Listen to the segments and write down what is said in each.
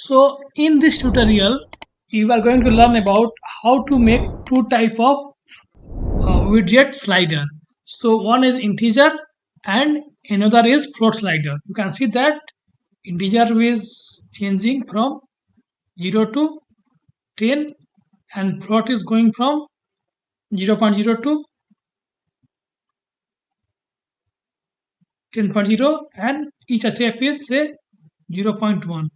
So in this tutorial, you are going to learn about how to make two type of widget slider. So one is integer and another is float slider. You can see that integer is changing from 0 to 10 and float is going from 0.0 to 10.0 and each step is say 0.1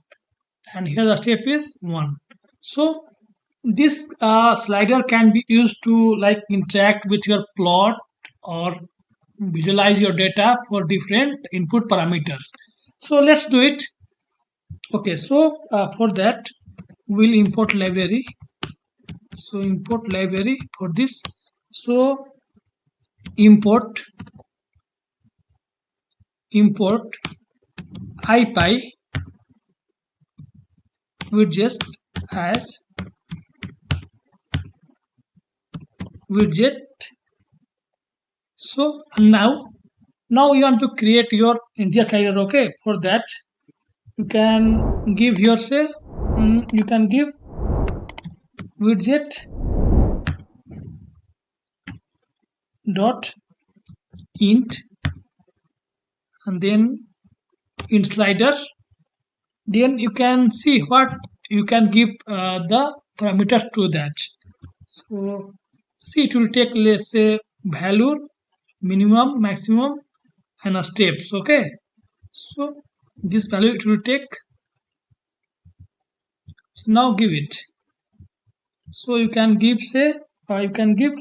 and here the step is 1. So this slider can be used to like interact with your plot or visualize your data for different input parameters. So let's do it. Okay, so for that we'll import library. So import library for this. So import ipywidgets as widget. So now you want to create your integer slider. Okay, for that you can give here say you can give widget dot int and then int slider. Then you can see what you can give the parameters to that. So see, it will take, let's say, value, minimum, maximum, and a steps. Okay, so this value it will take. So now give it. So you can give say you can give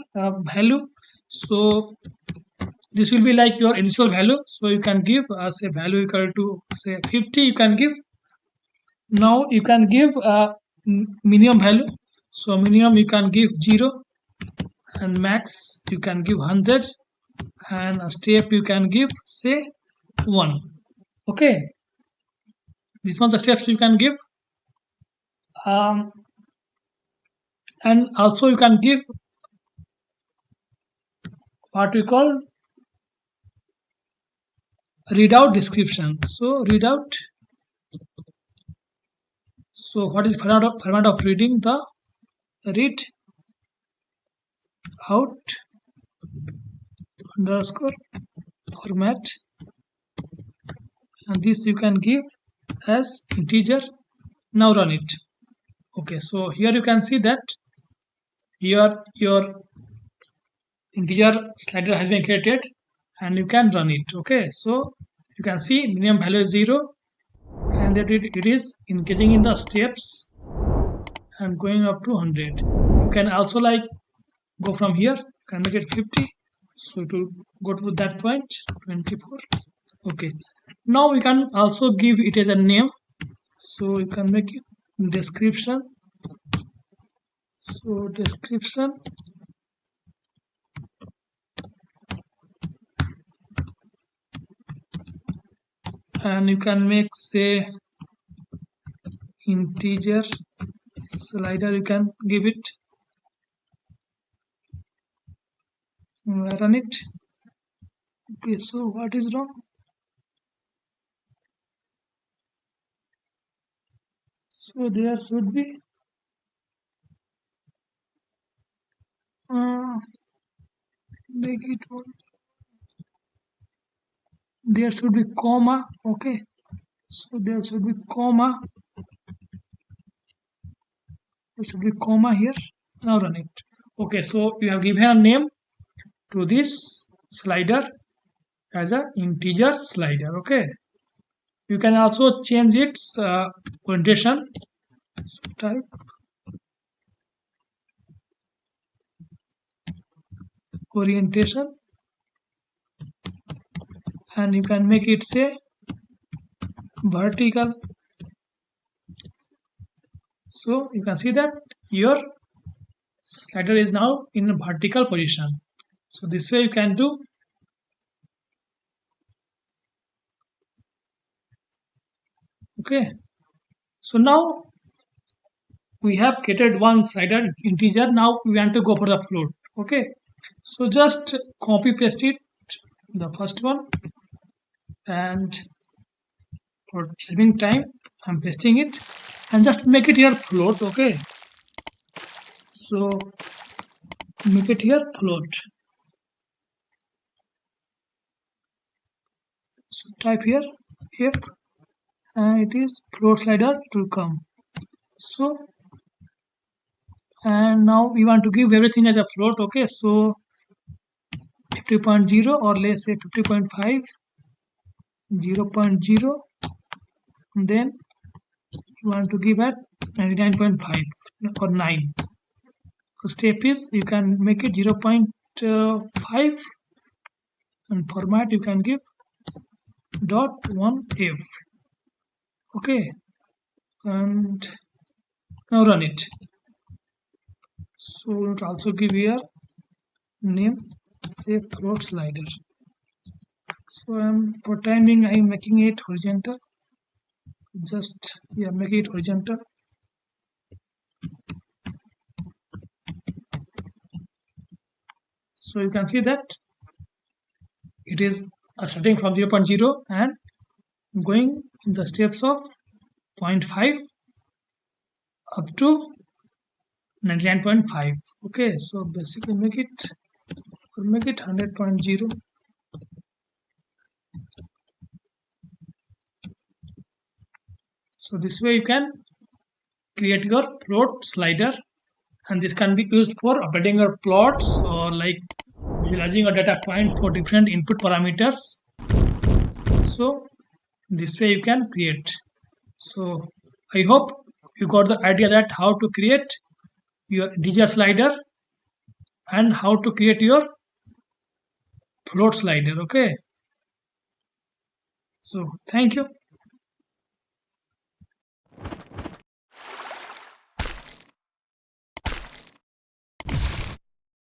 value. So this will be like your initial value. So you can give say value equal to say 50. You can give. Now you can give minimum value. So minimum you can give 0 and max you can give 100 and a step you can give say 1. Okay, this one's the steps you can give. And also you can give what we call readout description. So readout. So what is format of reading? The read out underscore format, and this you can give as integer. Now run it. Okay, so here you can see that your integer slider has been created and you can run it. Okay, so you can see minimum value is 0 and that it is engaging in the steps and going up to 100. You can also like go from here, can make it 50, so it will go to that point 24. Okay, now we can also give it as a name, so you can make it description. So description, and you can make say integer slider, you can give it. Run it. Okay, so what is wrong? So there should be make it one. There should be comma. Okay, so there should be comma. There should be comma here. Now run it. Okay, so you have given a name to this slider as a integer slider. Okay, you can also change its orientation. So type orientation and you can make it say vertical. So you can see that your slider is now in a vertical position. So this way you can do. Okay, so now we have created one slider integer. Now we want to go for the float. Okay, so just copy paste it, the first one, and for saving time I'm pasting it, and just make it here float. Okay, so make it here float. So type here if, and it is float slider, it will come. So, and now we want to give everything as a float. Okay, so 50.0, or let's say 50.5, 0.0, and then you want to give at 99.5 or 9. So step is you can make it 0.5, and format you can give .1f. Okay, and now run it. So we'll also give here name, say float slider. So for time being I'm making it horizontal. Just make it horizontal. So you can see that it is starting from 0.0 and going in the steps of 0.5 up to 99.5. Okay, so basically make it 100.0. So this way you can create your float slider, and this can be used for updating your plots or like visualizing your data points for different input parameters. So this way you can create. So I hope you got the idea that how to create your integer slider and how to create your float slider. Okay, so thank you.